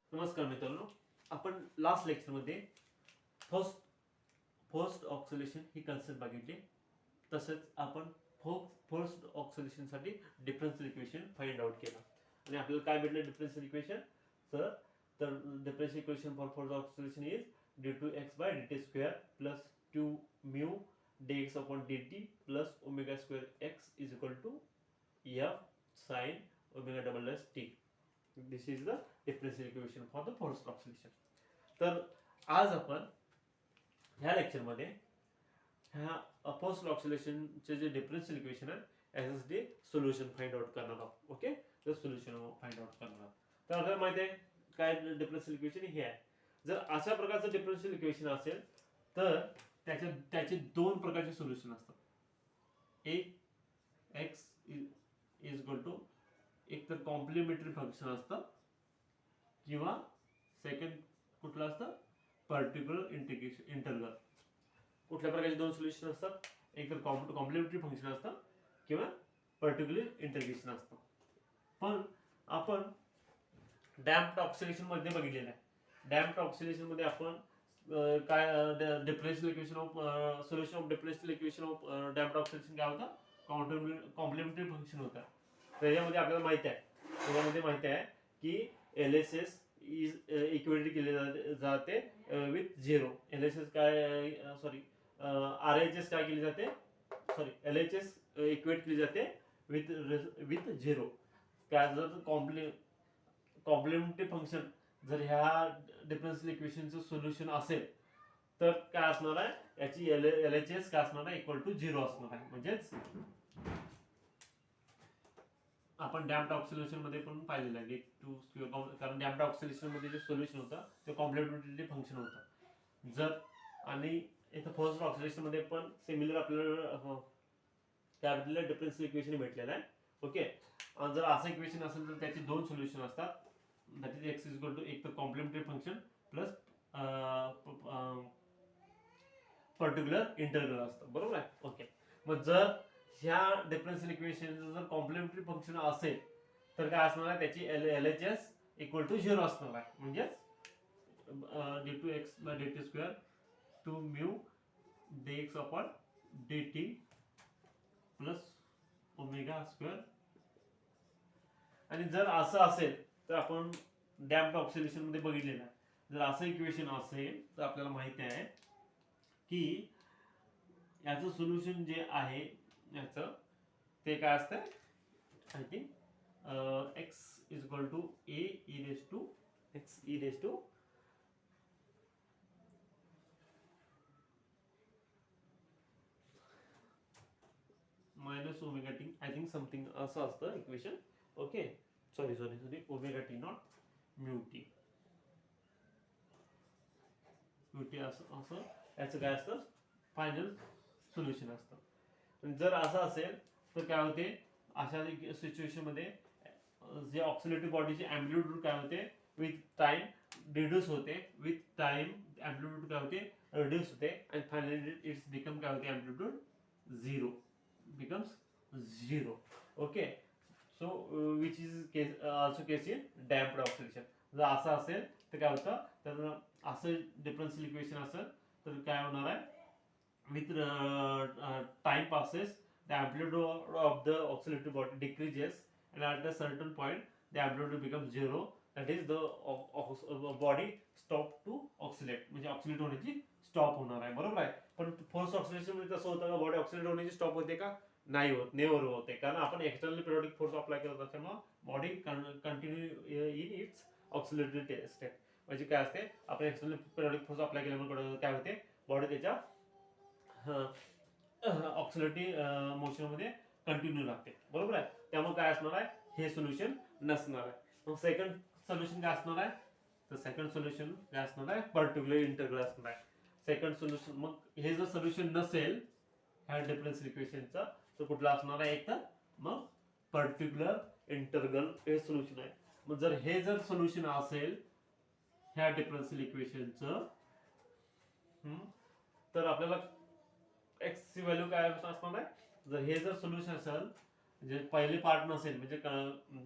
नमस्कार मित्रांनो, आपण लास्ट लेक्चर मध्ये फर्स्ट ऑक्सिलेशन ही कन्सेप्ट बघितली. तसंच आपण फर्स्ट ऑक्सिलेशन साठी डिफरन्शियल इक्वेशन फाइंड आउट केला आणि आपल्याला काय भेटलं डिफरन्शियल इक्वेशन. तर differential equation for first oscillation is d2x by dt square plus 2 mu dx upon dt plus omega square x is equal to f sin omega double s t. This is the differential equation for the first oscillation. तर आज आपण ह्या lecture मध्ये ह्या first oscillation चे जे differential equation आहे याचे जे सोल्युशन फाइंड आउट करणार आहोत. ओके, तर सोल्युशन फाइंड आउट करणार आहोत. तर आपल्याला माहिती आहे काय डिफरन्शियल इक्वेशन हे आहे. जर अशा प्रकारचं डिफरन्शियल इक्वेशन असेल तर त्याचे दोन प्रकारचे सोल्युशन असतात. एक x इज इक्वल टू एक तर कॉम्प्लिमेंटरी फंक्शन असतं किंवा सेकंड कुठलं असतं पर्टिक्युलर इंटरग्रल. कुठल्या प्रकारचे दोन सोल्युशन असतात, एक तर कॉम्प्लिमेंटरी फंक्शन असतं किंवा पर्टिक्युलर इंटरग्रेशन असतं. पण आपण डॅम्प्ड ऑक्सिलेशन मध्ये बघितलेलं आहे. डॅम्प्ड ऑक्सिलेशन मध्ये आपण काय differential equation of solution of differential equation of damped oscillation काय होतं, कॉम्प्लिमेंटरी फंक्शन होतं. त्याच्यामध्ये आपल्याला माहिती आहे की LHS इज इक्वेट केले जाते विथ झिरो. LHS काय सॉरी RHS काय केली जाते, सॉरी LHS इक्वेट केली जाते विथ झिरो. काय जर कॉम्प्लिमेंटरी फंक्शन जर ह्या डिफरन्शियल इक्वेशनचं सोल्युशन असेल तर काय असणार आहे, याची LHS काय असणार आहे, इक्वल टू झिरो असणार आहे. म्हणजेच आपण डॅम्प्ड ऑक्सिलेशन मध्ये पण पाहिलेलं आहे कारण डॅम्प्ड ऑक्सिलेशन मध्ये जे सोल्युशन होतं ते कॉम्प्लिमेंटरी फंक्शन होतं. जर आणि इथं फर्स्ट ऑक्सिलेशन मध्ये पण सिमिलर आपल्याला काय डिफरन्शियल इक्वेशन भेटलेलं आहे. ओके, जर असं इक्वेशन असेल तर त्याचे दोन सोल्युशन असतात. That is x is equal to एक तर complementary function plus particular integral असतं. बरोबर आहे. ओके, मग जर ह्या डिफरन्शियल इक्वेशन जर कॉम्प्लिमेंटरी फंक्शन असेल तर काय असणार आहे, त्याची LHS इक्वल टू झिरो असणार आहे. म्हणजेच d2x by dt square 2 mu dx upon dt plus omega square. आणि जर असं असेल तर आपण डॅम्प्ड ऑक्सिलेशन मध्ये बघितलेलं आहे. जर असं इक्वेशन असेल तर आपल्याला माहिती आहे की याचं सोल्युशन जे आहे याचं ते काय असतं, I think x is equal to a e raised to x e raised to minus omega T, I think something असं असतं equation. Okay, sorry omega T not mu T असं याचं काय असतं फायनल सोल्युशन असतं. जर असं असेल तर काय होते, अशा सिच्युएशन मध्ये जे ऑक्सिलेटिव्ह बॉडीचे अँप्लिट्यूड काय होते विथ टाइम रिड्यूस होते, विथ टाइम अँप्लिट्यूड काय होते रिड्यूस होते आणि फायनली इट्स बिकम काय होते amplitude zero, becomes zero. Okay, so which is also case in damped oscillation. जर असं असेल तर काय होतं, तर असं डिफरन्शियल इक्वेशन असेल तर काय होणार आहे, with time passes the amplitude of the oscillating body decreases and at a certain point the amplitude becomes zero, that is the body stop to oscillate. म्हणजे ऑक्सिलेट होण्याची स्टॉप होणार आहे. बरोबर आहे. पण फोर्स ऑक्सिलेशन मध्ये कसं होतं का, बॉडी ऑक्सिलेट होण्याची स्टॉप होते का, नाही होत, नेव्हर होते. कारण आपण एक्सटर्नल पिरियोडिक फोर्स अप्लाय करत असल्यामुळे body continue in its oscillatory state. म्हणजे काय असते, आपण एक्सटर्नल पिरियोडिक फोर्स अप्लाय केल्यामुळे काय होते, बॉडी त्याच्या ऑक्सिलेटरी मोशन मध्ये कंटिन्यू राहते. बरोबर आहे. त्यामुळे काय असणार आहे, हे सोल्युशन नसणार आहे. मग सेकंड सोल्युशन काय असणार आहे, तर सेकंड सोल्युशन काय असणार आहे, पर्टिक्युलर इंटरग्रल असणार आहे. सेकंड सोल्युशन, मग हे जर सोल्युशन नसेल ह्या डिफरन्शियल इक्वेशनचा तर कुठला असणार आहे, एक तर मग पर्टिक्युलर इंटरग्रल हे सोल्युशन आहे. मग जर हे जर सोल्युशन असेल ह्या डिफरन्शियल इक्वेशनचं तर आपल्याला x ची व्हॅल्यू काय असणार आहे, जर हे जर सोल्युशन असेल, म्हणजे पहिले पार्ट नसेल, म्हणजे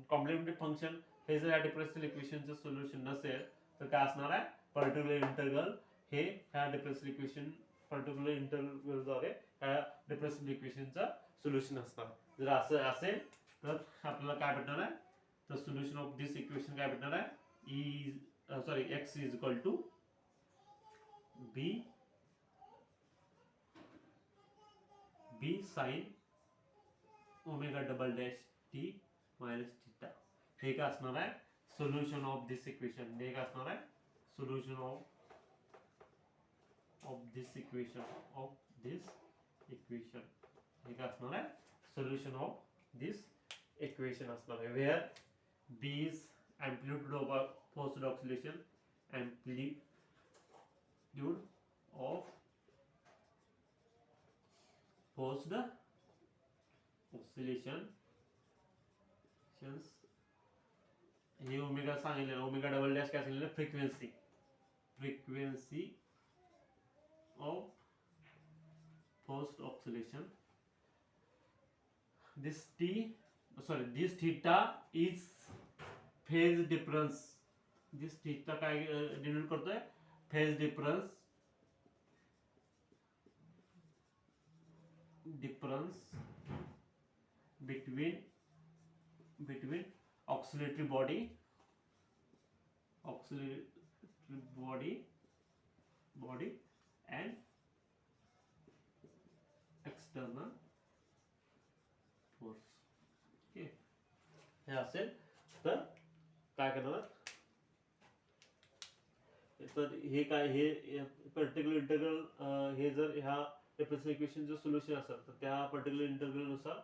कॉम्प्लिमेंटरी फंक्शन हे जर या डिफरन्शियल इक्वेशनचं सोल्युशन नसेल, तर काय असणार आहे, पर्टिक्युलर इंटरव्हल हे ह्या डिफरन्शियल इक्वेशन पर्टिक्युलर इंटरव्हलद्वारे ह्या डिफरन्शियल इक्वेशनचं सोल्युशन असणार. जर असं असेल तर आपल्याला काय भेटणार आहे, तर सोल्युशन ऑफ दिस इक्वेशन काय भेटणार आहे, x is equal to b sin omega double dash T minus theta. हे काय असणार आहे, सोल्युशन ऑफ दिस इक्वेशन. हे काय असणार आहे, सोल्युशन ऑफ दिस इक्वेशन हे काय असणार आहे, सोल्युशन ऑफ दिस इक्वेशन असणार आहे. Where b is amplitude of forced oscillation, amplitude of forced oscillation. हे ओमेगा सांगितलं, ओमेगा डबल डॅश काय सांगितलं, frequency of forced oscillation. This theta is phase difference. this theta काय डिनोट करतोय, phase difference between oscillatory body and external force. Okay, हे असेल तर काय करणार, तर हे काय, हे पर्टिक्युलर इंटरव्हल हे जर ह्या डिफरन्शियल इक्वेशनचं सोल्युशन असेल तर त्या पर्टिक्युलर इंटरव्हल नुसार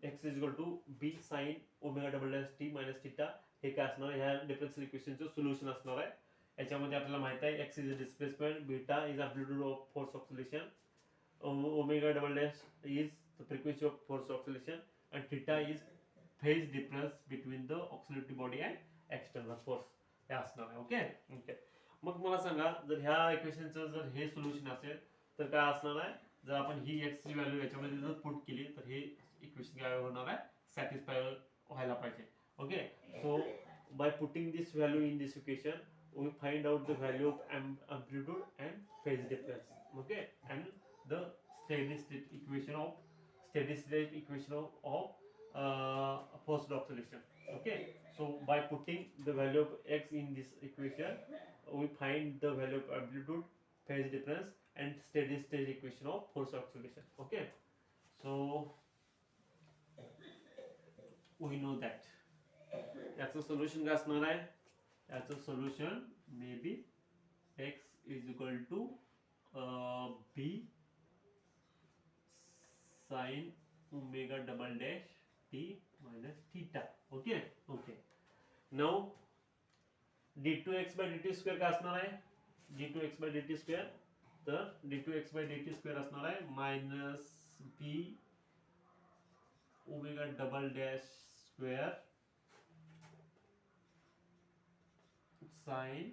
x is equal to b sin omega double dash T minus theta हे काय असणार, ह्या डिफरन्शियल इक्वेशनचं सोल्युशन असणार आहे. याच्यामध्ये आपल्याला माहित आहे x is a displacement, beta is amplitude of force oscillation, omega double dash is the frequency of force oscillation and theta is phase difference between the oscillatory body and external force. हे असणार आहे. Okay okay, मग मला सांगा, जर ह्या इक्वेशनचं जर हे सोल्युशन असेल तर काय असणार आहे, जर आपण ही x ची व्हॅल्यू याच्यामध्ये जर पुट केली तर हे इक्वेशन काय होणार आहे, सॅटिस्फाय व्हायला पाहिजे. Okay, so by putting this value in this equation we find out the value of amplitude and phase difference. Okay, and the steady state equation of forced oscillation. Okay, so by putting the value of x in this equation we find the value of amplitude, phase difference and steady state equation of forced oscillation. Okay, so we know that याचं solution काय असणार आहे, याचं solution may be x is equal to b sin omega double dash t minus theta. Okay okay, now d2x by dt square काय असणार आहे, d2x by dt square, तर d2x by dt square असणार आहे minus b omega double dash square sine,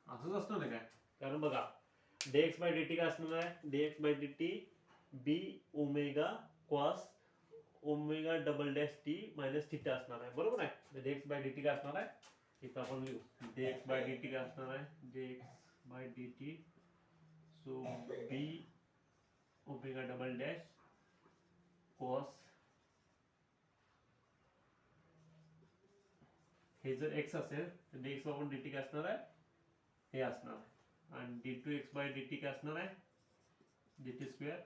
असंच असणार आहे काय, कारण बघा dx by dt काय असणार आहे, dx by dt b omega cos omega double dash T minus theta असणार आहे, बरोबर आहे. dx by dt काय असणार आहे, इथं आपण लिहू dx by dt काय असणार आहे, dx by dt so b omega double dash cos, हे जर x असेल तर dx by dt काय असणार आहे, हे असणार आहे, आणि d2x by dt काय असणार आहे, dt स्क्वेअर,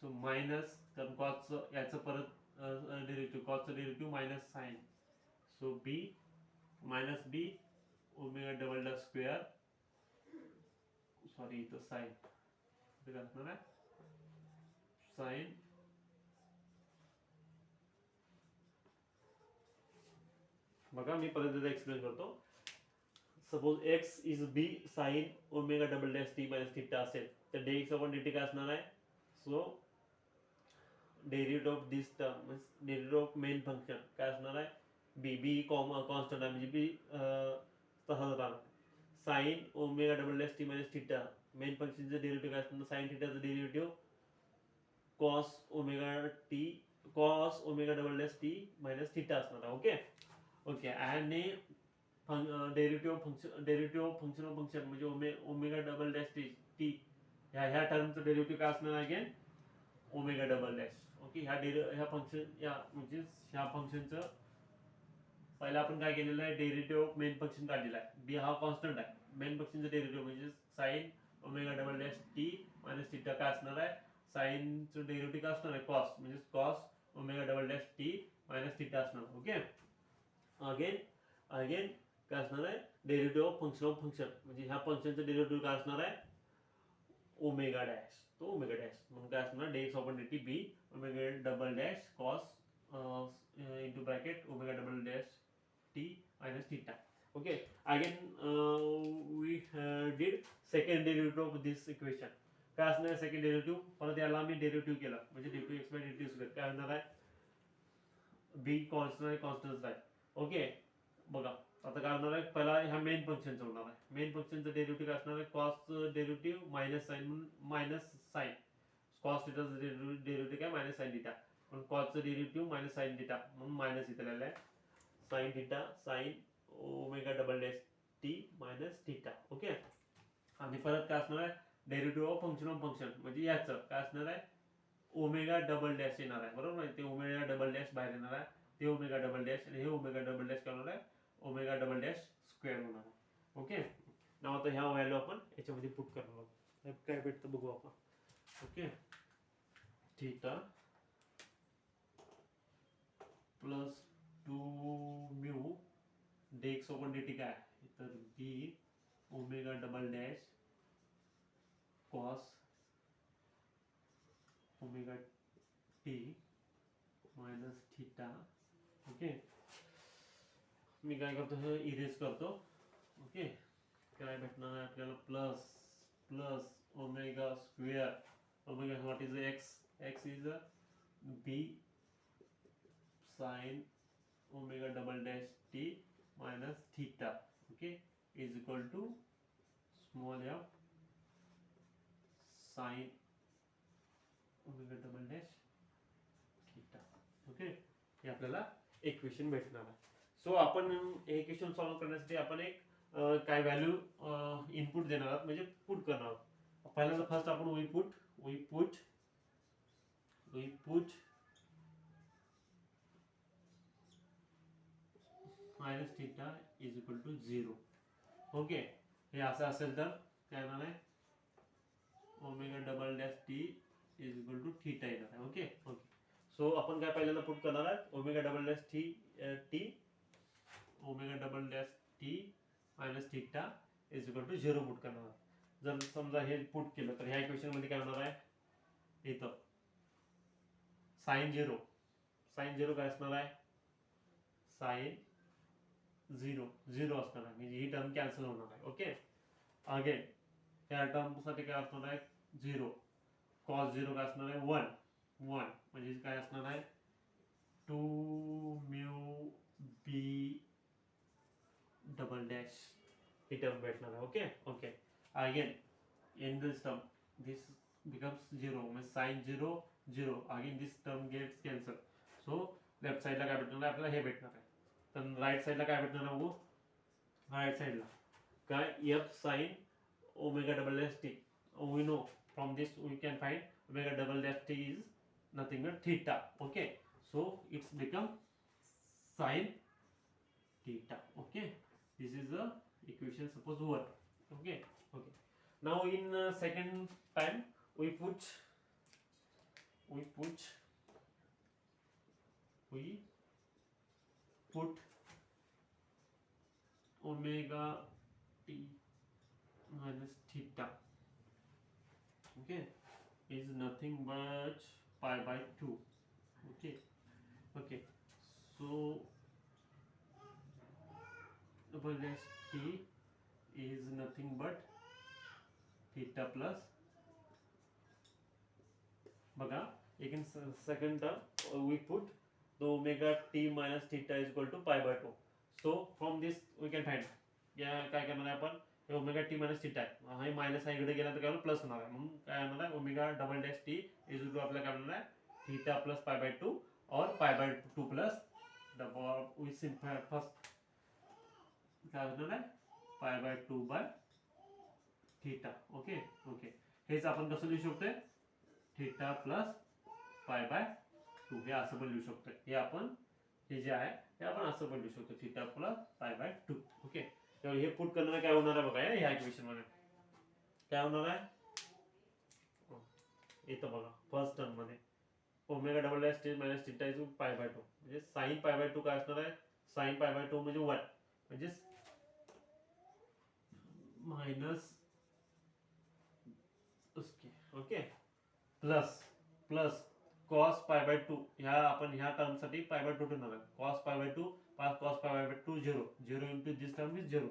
सो मायनस, कारण cos याचं परत डेरिव्हेटिव्ह, cosचं derivative minus sine, so b minus b omega double dash square, sorry इथं साइन, इथं काय असणार आहे साइन बघा, मी परत एकदा एक्सप्लेन करतो. Suppose x is b sin omega double dash T minus theta असेल तर dx अपॉन dt काय असणार आहे, so derivative of this term means derivative of main function काय असणार आहे, b कॉन्स्टंट आहे म्हणजे b तसाच राहणार, sine omega double dash T minus theta main फंक्शनचं डेरिव्हेटिव्ह काय असणार, साइन थिटाचं derivative cos omega t cos omega double dash T minus theta असणार आहे. Okay okay. आणि डेरिव्हेटिव्ह फंक्शन ऑफ फंक्शन म्हणजे omega double dash t t ह्या टर्मचं डेरिव्हेटिव्ह काय असणार आहे again omega double dash. Okay. ह्या फंक्शन म्हणजे ह्या फंक्शनचं पहिला आपण काय केलेलं आहे, डेरिव्हेटिव्ह मेन फंक्शन काढलेला आहे. बी हा कॉन्स्टंट आहे. मेन फंक्शनचं डेरिव्हेटिव्ह म्हणजे sign omega double dash T minus theta काय असणार आहे, साइनचं डेरिव्हेटिव्ह काय असणार आहे कॉस म्हणजे cos omega double dash T minus theta असणार. ओके. अगेन काय असणार आहे, डेरिव्हेटिव्ह ऑफ फंक्शन म्हणजे ह्या फंक्शनचं डेरिव्हेटिव्ह काय असणार आहे ओमेगा डॅश. तो ओमेगा डॅश म्हणून काय असणार dx upon dt B omega double dash cos into bracket omega double dash T minus theta. Okay. Again we did second derivative of this equation. काय असणार सेकंड डेरिव्हेटिव्ह, परत याला आम्ही derivative केला म्हणजे D two X by D T square काय होणार आहे बी कॉन्स्टंट आहे. ओके. बघा आता काय होणार आहे, पहिला ह्या मेन फंक्शनचं होणार आहे. मेन फंक्शनचं डेरिव्हेटिव्ह असणार आहे cos derivative minus sine minus sine cos थिटाचं डेरिव्हेटिव्ह काय मायनस साइन थिटा पण कॉसचं डेरिव्हेटिव्ह मायनस साइन थिटा म्हणून मायनस इथे लिहिलं आहे sine theta sine omega double dash T minus theta. Okay. आणि परत काय असणार आहे डेरिव्हेटिव्ह ऑफ फंक्शन म्हणजे याचं काय असणार आहे ओमेगा डबल डॅश येणार आहे. बरोबर आहे. ते ओमेगा डबल डॅश बाहेर येणार आहे. ते ओमेगा डबल डॅश आणि हे ओमेगा डबल डॅश काय होणार आहे ओमेगा डबल डॅश स्क्वेअर होणार आहे. ओके. नाव आता ह्या व्हॅल्यू आपण याच्यामध्ये पुट करणार आहोत. काय भेटतं बघू आपण. Okay. Theta plus 2 mu dx upon dt काय तर b omega double dash cos omega t minus theta. Okay. मी काय करतो हे इरेज करतो. ओके. काय भेटणार आहे आपल्याला plus omega square omega what is X is B sine omega double dash T minus theta. Okay. Is equal to small F sine omega double dash theta. Okay. हे आपल्याला इक्वेशन भेटणार आहे. So आपण हे इक्वेशन सॉल्व्ह करण्यासाठी आपण एक काय व्हॅल्यू इनपुट देणार आहोत म्हणजे पुट करणार आहोत. पहिल्यांदा फर्स्ट आपण we put minus theta is equal to 0. Okay. हे असं असेल तर काय येणार आहे omega double dash T is equal to theta येणार आहे. ओके. ओके. सो आपण काय पहिल्यांदा पुट करणार आहे omega double dash T omega double dash T minus theta is equal to 0 put करणार आहे. जर समजा हे पुट केलं तर ह्या इक्वेशन मध्ये काय होणार आहे इथं साइन 0 काय असणार आहे साइन 0 असणार आहे म्हणजे ही टर्म कॅन्सल होणार आहे. ओके. अगेन त्या टर्मसाठी काय असणार आहे 0 कॉस 0 काय असणार आहे 1 म्हणजे काय असणार आहे 2 म्यू बी डबल डॅश ही टर्म भेटणार आहे. Okay. Okay. Again in this term this becomes 0 म्हणजे sine 0 again this term gets cancel. So left साइडला काय भेटणार आहे आपल्याला हे भेटणार आहे. तर राईट साइडला काय भेटणार आहे बघू. राईट साइडला काय F sine omega double dash T we know from this we can find omega double dash T is nothing but theta. Okay. So it's become sine theta. Okay. this is the equation suppose 1. Okay. Okay. Now in second time we put omega t minus theta. Okay. Is nothing but pi by 2. Okay. Okay. So double dash t is nothing but theta plus बघा again second term we put the omega t minus theta is equal to pi by 2. So from this we can find या काय करणार आहे आपण हे omega t minus theta आहे, हे minus हा इकडे गेला तर काय प्लस होणार आहे, म्हणून काय होणार आहे omega double dash T is to आपल्याला काय होणार आहे थीटा प्लस पाय बाय 2 और पाय by 2 plus double with simple first काय होणार आहे पाय by 2 by theta. Okay okay, हेच आपण कसं लिहू शकतोय थीटा प्लस पाय बाय 2 हे असं पण लिहू शकतोय. हे आपण हे जे आहे हे आपण असं पण लिहू शकतो theta plus pi by 2. Okay, तर हे पुट करणार काय होणार आहे बघा ह्या इक्वेशन मध्ये काय होणार आहे इथं बघा फर्स्ट टर्म मध्ये omega double dash T minus theta is पाय बाय 2 म्हणजे साइन पाय बाय 2 काय असणार आहे साइन पाय बाय 2 म्हणजे 1 म्हणजे मायनस उसके. Okay, plus plus cos pi by 2 ह्या आपण ह्या टर्म साठी पाय बाय 2 ठेवणार आहे कॉस पाय बाय 2 cos पाय by 2 0 into this term is 0.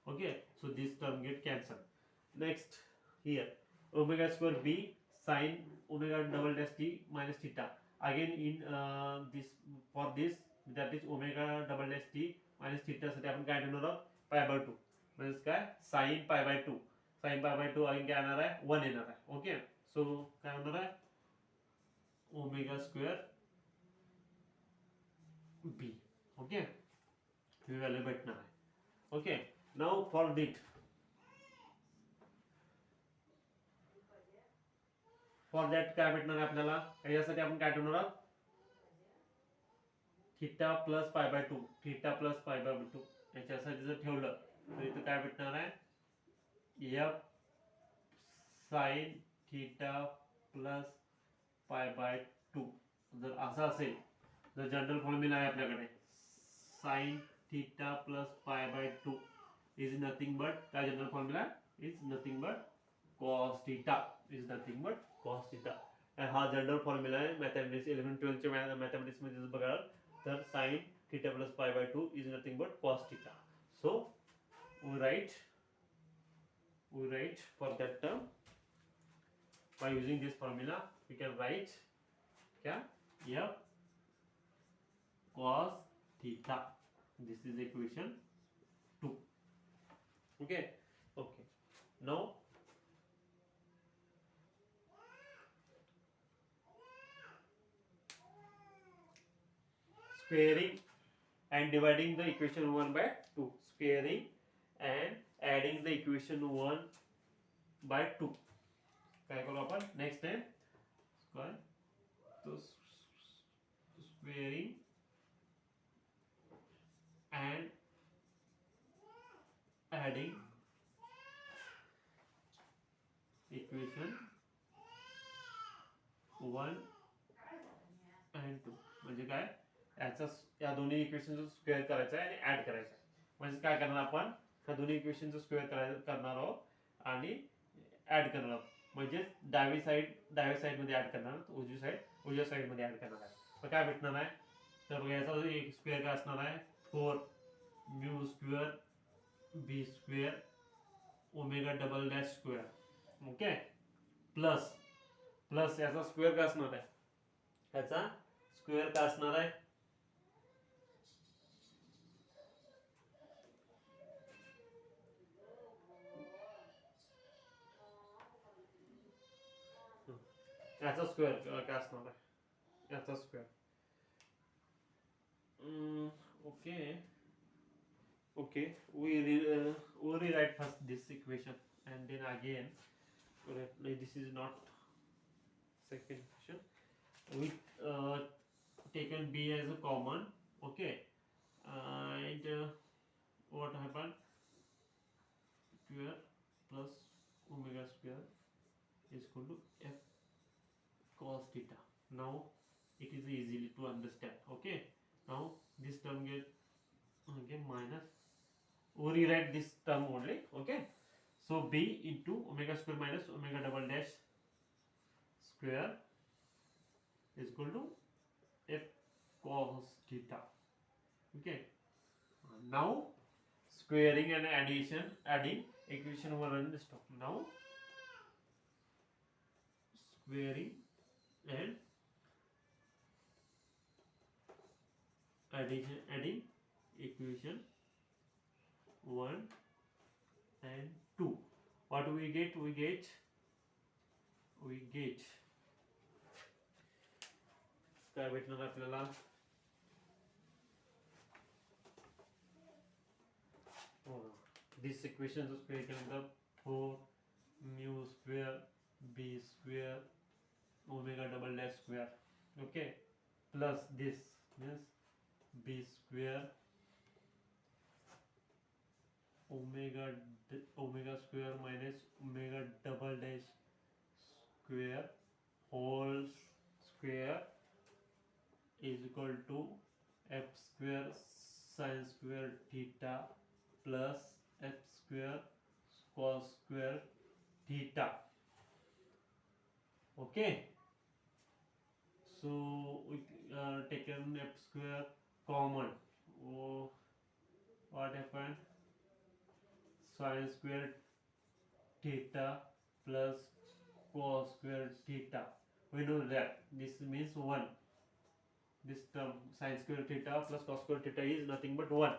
Okay, so this term get cancelled. Next here omega square b sin omega double dash t minus theta again in this for this that is omega double dash t minus theta साठी आपण काय ठेवणार आहोत पाय by 2 म्हणजे काय sin पाय by 2 sin पाय बाय 2 अगेन काय येणार आहे 1 येणार आहे. ओके, सो काय होणार आहे ओमेगा स्क्वेअर बी. ओके, ही व्हॅल्यू भेटणार आहे. Okay, now for it for that काय भेटणार आहे आपल्याला यासाठी आपण काय ठेवणार आहोत theta plus pi by 2 theta plus pi by 2 याच्यासाठी जर ठेवलं तर इथं काय भेटणार आहे F sine theta plus pi by 2. जर असं असेल जर जनरल फॉर्म्युला आहे आपल्याकडे sine theta plus pi by 2 is nothing but काय general formula is nothing but cos theta is nothing but cos theta. हा जनरल फॉर्म्युला आहे मॅथमॅटिक्स 11 12 च्या मॅथमॅटिक्स मध्ये बघाल तर sign theta plus pi by 2 is nothing but cos theta. So we write for that term by using this formula we can write क्या f cos theta. This is equation 2. Okay, okay, now squaring and dividing the equation 1 by 2 squaring and adding the equation 1 by 2 काय करू आपण next time square तो squaring and adding equation 1 and 2 म्हणजे काय याचा या दोन्ही इक्वेशनचा स्क्वेअर करायचा आहे आणि ऍड करायचा आहे म्हणजे काय करणार आपण ह्या दोन्ही इक्वेशनचा स्क्वेअर करणार आहोत आणि ऍड करणार आहोत म्हणजे डावी साइड मध्ये ऍड करणार आहोत उजव्या साइड मध्ये ऍड करणार आहे. तर काय भेटणार आहे तर बघा याचा एक स्क्वेअर काय असणार आहे 4 mu square b square omega double dash square. Okay, plus plus याचा स्क्वेअर काय असणार आहे याचा स्क्वेअर काय असणार आहे याचा स्क्वेअर काय असणार आहे याचा square. Okay okay, we rewrite first this equation and then again this is not second equation we taken b as a common. Okay, and what happened square plus omega square is equal to f cos theta. Now it is easily to understand. Okay, now this term get okay minus we rewrite this term only. Okay, so b into omega square minus omega double dash square is equal to f cos theta. Okay, now squaring and adding equation 1 and stop. Now squaring and adding equation 1 and 2. What we get? We get काय भेटणार आपल्याला? This equation is created the 4 mu square b square omega double dash square, okay, plus this means b square omega square minus omega double dash square whole square is equal to f square sin square theta plus f square cos square theta. Okay, so we taken f square common. Oh, what happened? Sin square theta plus cos square theta. We know that this means 1. This term sin square theta plus cos square theta is nothing but 1.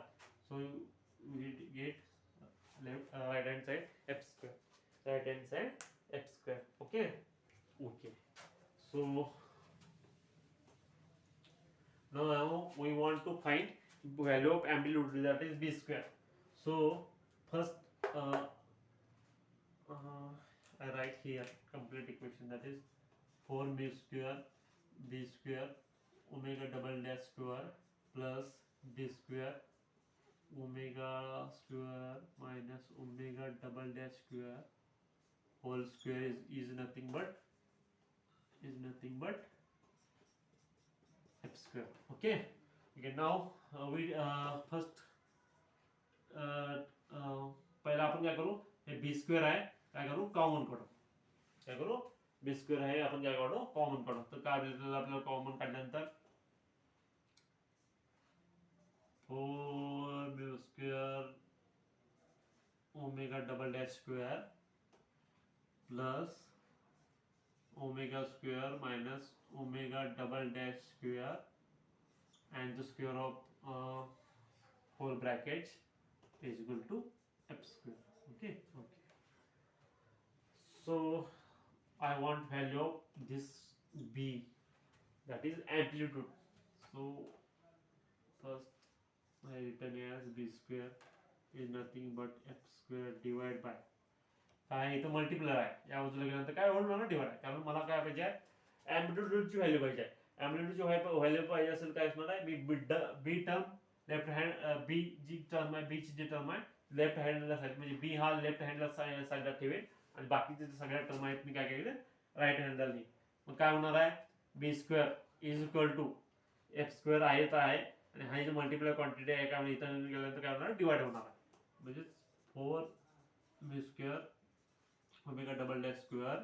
So we get right hand side f square. Right hand side f square. Okay. Okay. So now we want to find value of amplitude, that is b square. So first I write here complete equation, that is 4 mu square b square omega double dash square plus b square omega square minus omega double dash square whole square is nothing but f square. Okay. Now we first पहिला आपण काय करू, हे b square आहे काय करू common काढू, b square आहे आपण काय काढू कॉमन काढू. तर काय भेटेल आपल्याला कॉमन काढल्यानंतर 4 mu square omega double dash square plus omega square minus omega double dash square and the square of whole brackets is equal to f square. Okay. So I want value of this b, that is amplitude. So first I written as b square is nothing but f square divided by काय इथं multiplier आहे, या बाजूला गेल्यानंतर काय होणार divide आहे, कारण मला काय पाहिजे ॲम्प्लिट्यूडची व्हॅल्यू पाहिजे. ॲम्प्लिट्यूडची व्हॅल्यू पाहिजे असेल काय असणार आहे, मी बी टर्म लेफ्ट हँड बी जी टर्म आहे, बीची जी टर्म आहे लेफ्ट हँडला साईड, म्हणजे बी हा लेफ्ट हँडला साईडला ठेवेल आणि बाकीचे सगळ्या टर्म आहेत मी काय केले राईट हँडला लिहिले. मग काय होणार आहे b square is equal to f square आहे तर आहे आणि हा जी मल्टिप्लाय क्वांटिटी आहे काय इथं गेल्यानंतर काय होणार डिवाइड होणार आहे, म्हणजे 4 b square omega double dash square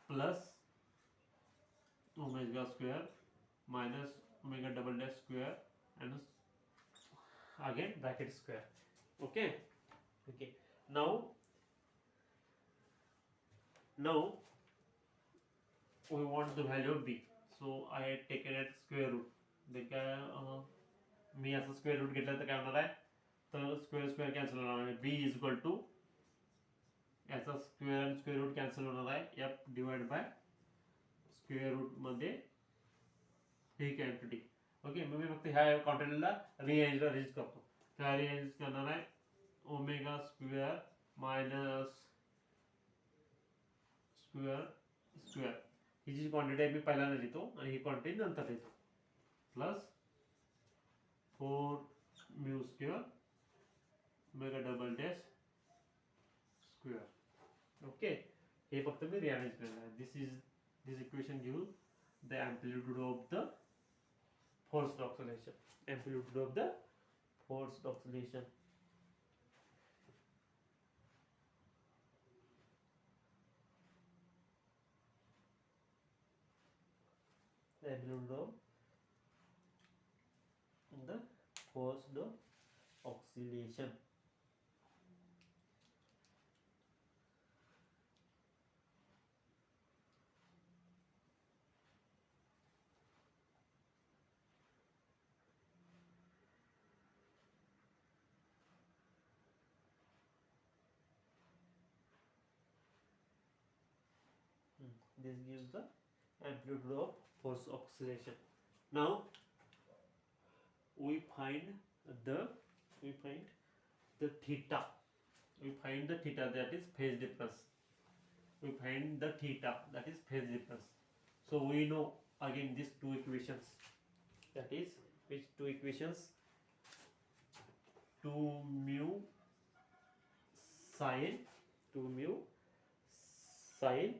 plus omega square minus omega double dash square and again bracket square. Okay. Now we want the value of b, so I had taken it square root. मी याचा square route घेतला तर काय होणार आहे, तर square cancel होणार आहे, b is equal to याचा स्क्वेअर आणि स्क्वेअर रूट कॅन्सल होणार आहे, f divide by square root मध्ये ही क्वांटिटी. ओके. मग मी फक्त ह्या क्वांटिटीला रिअरेंज करतो. काय रिअरेंज करणार आहे, ओमेगा स्क्वेअर मायनस स्क्वेअर ही जी क्वांटिटी आहे मी पहिल्यांदा लिहितो आणि ही क्वांटिटी नंतर लिहितो, plus 4 mu square omega double dash square. Okay. हे फक्त मी रिअरेंज करणार आहे. This equation give the amplitude of the forced oscillation, amplitude of the forced oscillation. The amplitude of the forced oscillation. This gives the amplitude of force oscillation. Now we find the theta. We find the theta, that is phase difference. We find the theta, that is phase difference. So we know again these two equations. That is which two equations? 2 mu sine, 2 mu sine,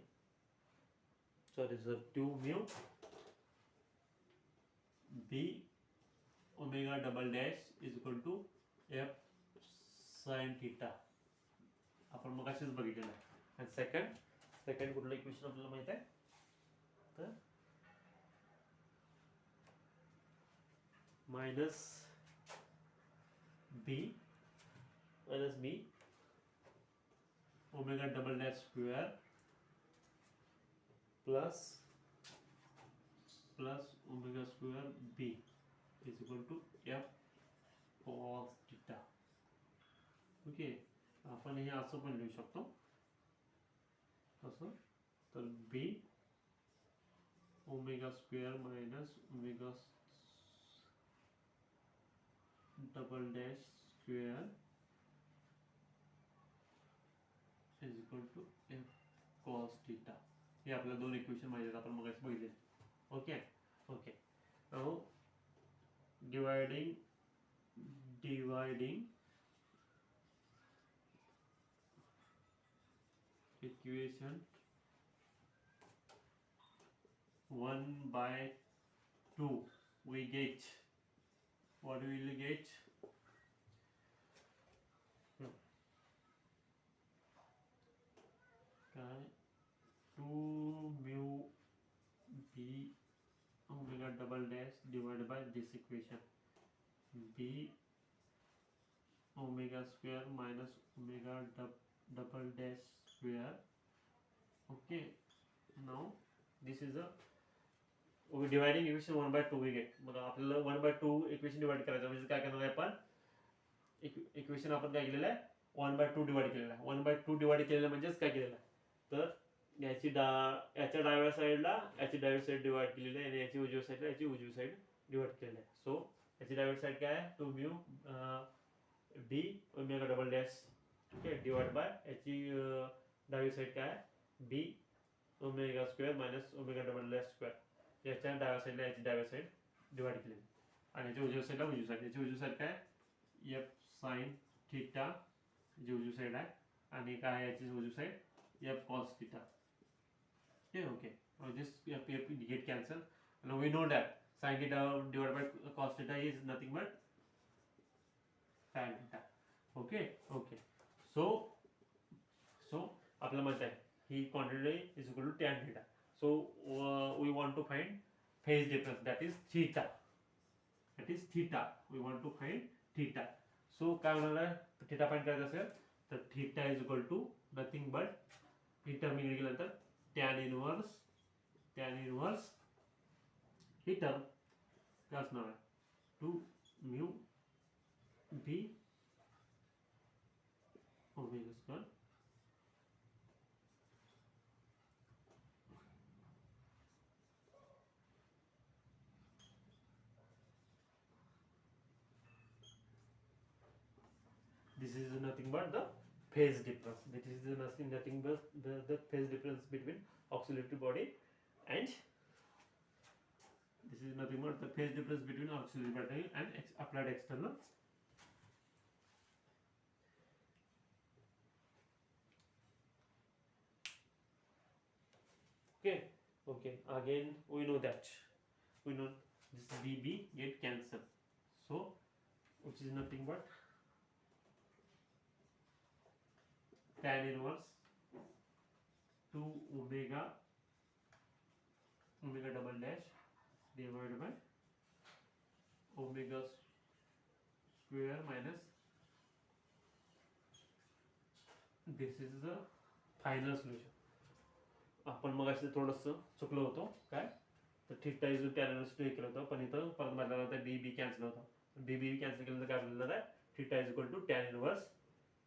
sorry sir, 2 mu b omega double dash is equal to f sin theta. आपण मगाशीच बघितलेलं आहे. आणि second कुठलं equation आपल्याला माहित आहे? तर minus b omega double dash square plus omega square b is equal to f cos theta. Okay, आपण हे असं पण लिहू शकतो, असं. तर b omega square minus omega double dash square is equal to f cos theta. हे आपल्याला दोन इक्वेशन माहिती आहेत, आपण मगाशी बघितले. Okay okay. Now dividing equation 1/2 we get, what we will get? Okay, 2 mu b omega double dash divided by this equation b omega square minus omega double dash square. Okay, now this is a we dividing equation 1/2 we get. मग आपल्याला 1/2 equation divide करायचं म्हणजे काय करणार आहे आपण? Equation आपण काय केलेलं आहे? 1/2 डिवाइड केलेलं आहे. 1/2 डिवाइड केलेलं म्हणजेच काय केलेलं आहे? तर याच्या डाव्या साईडला याची डावी साईड डिवाइड केलेली आहे आणि याची उजव्या साईडला याची उजवी साईड डिवाइड केलेली आहे. सो याची डावी साईड काय आहे? 2 mu b omega double dash, okay, divide by याची डावी साईड काय आहे? b omega square minus omega double dash square. याच्या डाव्या साईडला याची डाव्या साईड डिवाइड केलेली आणि याची उजव्या साईडला उजवी साईड. याची उजवी साईड काय? f sin थीटा जी उजवी साईड आहे आणि काय याची उजवी side? f cos theta. Okay. Now this f get cancelled. Now we know that sin theta divided by cos theta is nothing but tan theta. Okay. So आपल्याला माहित आहे ही quantity is equal to tan theta. So we want to find phase difference, that is theta. We want to find theta. So काय होणार आहे? theta find करायचं असेल तर theta is equal to nothing but he term इकडे गेल्यानंतर tan inverse ही term काय असणार आहे? 2 mu b omega square this is nothing but the phase difference. This is nothing but the phase difference between oscillatory body, and this is nothing but the phase difference between oscillatory body and applied external. Okay. Again we know this bb get cancelled. So which is nothing but tan inverse 2 omega double dash divided by omega square minus, this is the final solution. आपण मगाशी थोडंसं चुकलो होतो काय, तर theta is tan inverse 2 केलं होतं, पण इथं परत बदलायला b कॅन्सल होतं. b कॅन्सल केल्यानंतर काय झालेलं आहे? Theta is equal to tan inverse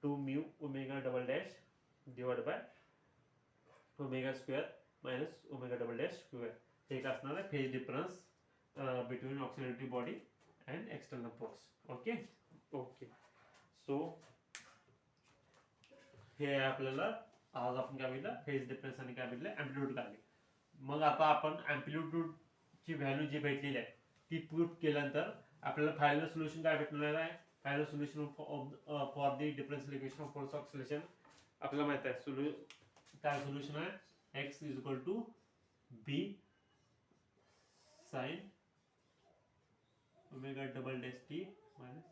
2 mu omega double dash divided by omega square minus omega double dash square. हे एक असणार आहे phase difference between auxiliary body and external force. Okay okay. So हे आपल्याला आज आपण काय बघितलं, फेज डिफरन्स आणि काय बघितलं, अँप्लिट्यूड काढले. मग आता आपण अँप्लिट्यूड ची व्हॅल्यू जी भेटलेली आहे ती पुट केल्यानंतर आपल्याला फायनल सोल्युशन काय भेटणार आहे. Final solution for the differential equation of force oscillation आपल्याला माहित आहे. काय सोल्युशन आहे, x is equal to b sine omega double dash T minus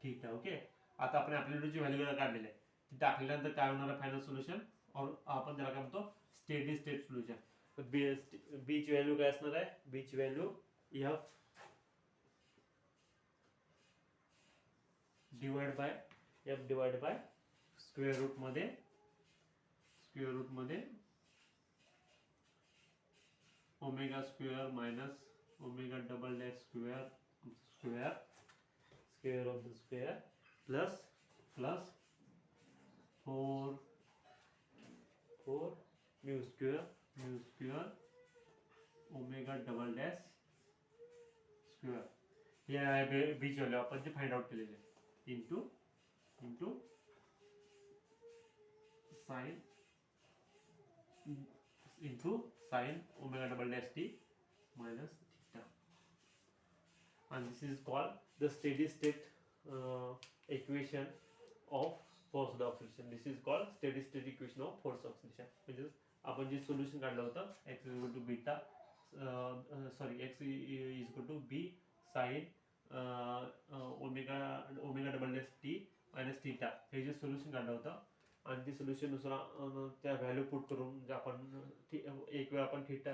theta. Okay. आता आपण अँप्लिट्यूडची व्हॅल्यू काढलेली आहे, ती टाकल्यानंतर काय होणार आहे फायनल सोल्युशन, और आपण त्याला काय म्हणतो स्टेडी स्टेट सोल्युशन. बी ची व्हॅल्यू काय असणार आहे, बी ची value f divide by square root मध्ये omega square minus omega double dash square of the square plus 4 mu square omega double dash square. हे आहे बीच व्हॅल्यू आपण जे फाइंड आउट केलेले into sine omega double dash t minus theta, and this is called the steady state equation of forced oxidation. This is called steady state equation of forced oxidation. म्हणजे आपण जे solution काढलं होतं x is equal to beta x is equal to b sin omega double dash T minus theta, हे जे solution काढलं होतं आणि ते सोल्युशन नुसार त्या व्हॅल्यू पुट करून एक वेळ आपण थीटा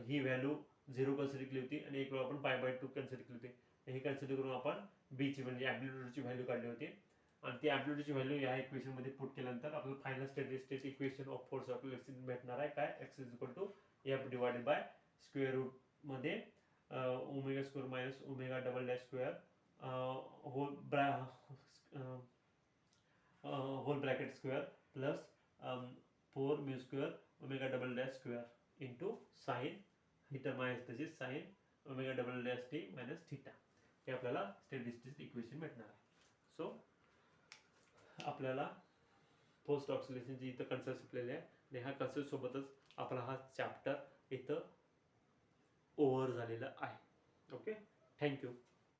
ही व्हॅल्यू 0 कन्सिडर केली होती आणि एक वेळ आपण π/2 कन्सिडर केली होती. हे कन्सिडर करून आपण बी ची म्हणजे अँप्लिट्यूडची व्हॅल्यू काढली होती आणि ती अँप्लिट्यूडची व्हॅल्यू या इक्वेशन मध्ये पुट केल्यानंतर आपल्याला final steady state equation of force oscillation भेटणार आहे. काय, x is equal to f divided by square root मध्ये omega square minus omega double dash square whole bracket square plus 4 mu square omega double dash square into sine theta minus तसेच sine omega double dash T minus theta. हे आपल्याला steady state equation भेटणार आहे. So आपल्याला post ऑक्सिलेशनची इथं concept शिकलेले आहे आणि ह्या कन्सेप्ट सोबतच आपला हा चॅप्टर इथं ओव्हर झालेला आहे. Okay, thank you.